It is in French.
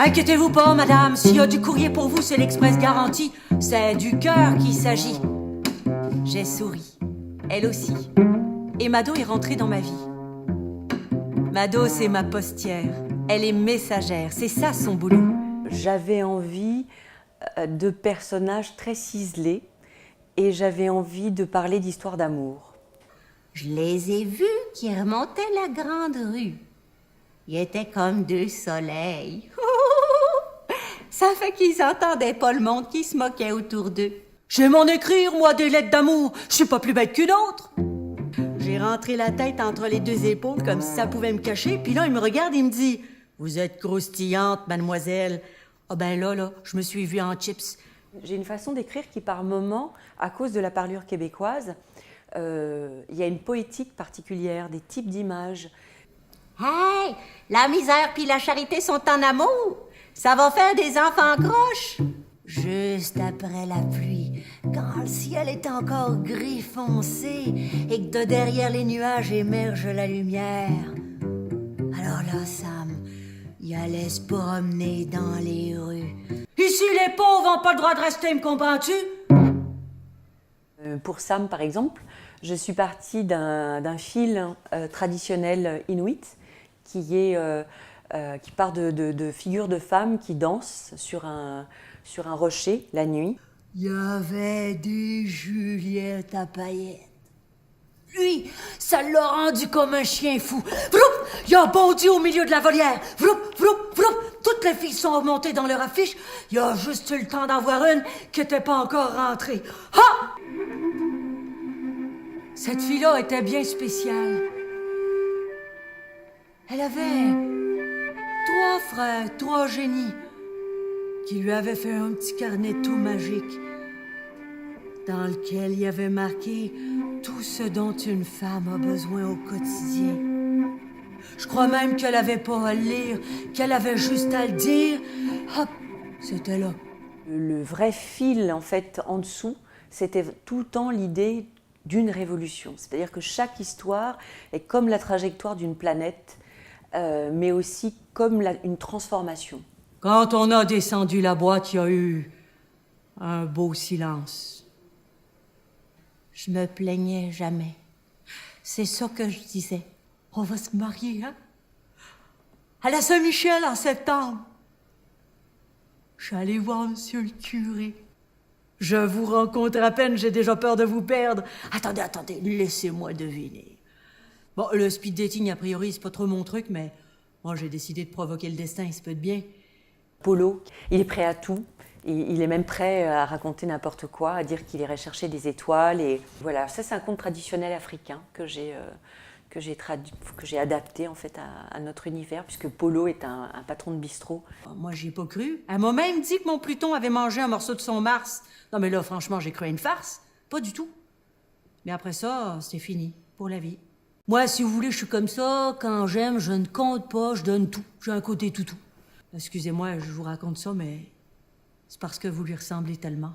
Inquiétez-vous pas, madame, s'il y a du courrier pour vous, c'est l'express garantie. C'est du cœur qu'il s'agit. J'ai souri. Elle aussi. Et Mado est rentrée dans ma vie. Mado, c'est ma postière. Elle est messagère. C'est ça son boulot. J'avais envie de personnages très ciselés et j'avais envie de parler d'histoires d'amour. Je les ai vus qui remontaient la grande rue. Ils étaient comme deux soleils. Ça fait qu'ils entendaient pas le monde qui se moquait autour d'eux. Je vais m'en écrire, moi, des lettres d'amour. Je suis pas plus bête qu'une autre. J'ai rentré la tête entre les deux épaules comme si ça pouvait me cacher. Puis là, il me regarde et il me dit « Vous êtes croustillante, mademoiselle. » Ah ben là, je me suis vue en chips. J'ai une façon d'écrire qui, par moments, à cause de la parlure québécoise, il y a une poétique particulière, des types d'images. Hey, la misère puis la charité sont en amour. Ça va faire des enfants croches. Juste après la pluie, quand le ciel est encore gris foncé et que de derrière les nuages émerge la lumière. Alors là, Sam, il allait se promener dans les rues. Ici, les pauvres n'ont pas le droit de rester, me comprends-tu? Pour Sam, par exemple, je suis partie d'un fil traditionnel inuit qui part de figures de femmes qui dansent sur un rocher la nuit. Il y avait des Juliette à paillettes. Lui, ça l'a rendu comme un chien fou. Vroup! Il a bondi au milieu de la volière. Vroup, vroup, vroup! Toutes les filles sont remontées dans leur affiche. Il a juste eu le temps d'en voir une qui n'était pas encore rentrée. Ha! Cette fille-là était bien spéciale. Elle avait 3 frères, 3 génies, qui lui avaient fait un petit carnet tout magique, dans lequel il y avait marqué tout ce dont une femme a besoin au quotidien. Je crois même qu'elle avait pas à le lire, qu'elle avait juste à le dire. Hop, c'était là. Le vrai fil, en fait, en dessous, c'était tout le temps l'idée d'une révolution. C'est-à-dire que chaque histoire est comme la trajectoire d'une planète, mais aussi comme une transformation. Quand on a descendu la boîte, il y a eu un beau silence. Je me plaignais jamais. C'est ça que je disais. On va se marier, hein? À la Saint-Michel en septembre. Je suis allée voir monsieur le curé. Je vous rencontre à peine, j'ai déjà peur de vous perdre. Attendez, laissez-moi deviner. Bon, le speed dating, a priori, c'est pas trop mon truc, mais moi, j'ai décidé de provoquer le destin, il se peut de bien. Polo, il est prêt à tout. Il est même prêt à raconter n'importe quoi, à dire qu'il irait chercher des étoiles. Et voilà, ça c'est un conte traditionnel africain que j'ai adapté en fait à notre univers, puisque Polo est un patron de bistrot. Moi, j'y ai pas cru. Elle m'a même dit que mon Pluton avait mangé un morceau de son Mars. Non, mais là, franchement, j'ai cru à une farce. Pas du tout. Mais après ça, c'est fini, pour la vie. Moi, si vous voulez, je suis comme ça. Quand j'aime, je ne compte pas, je donne tout. J'ai un côté toutou. Excusez-moi, je vous raconte ça, mais c'est parce que vous lui ressemblez tellement.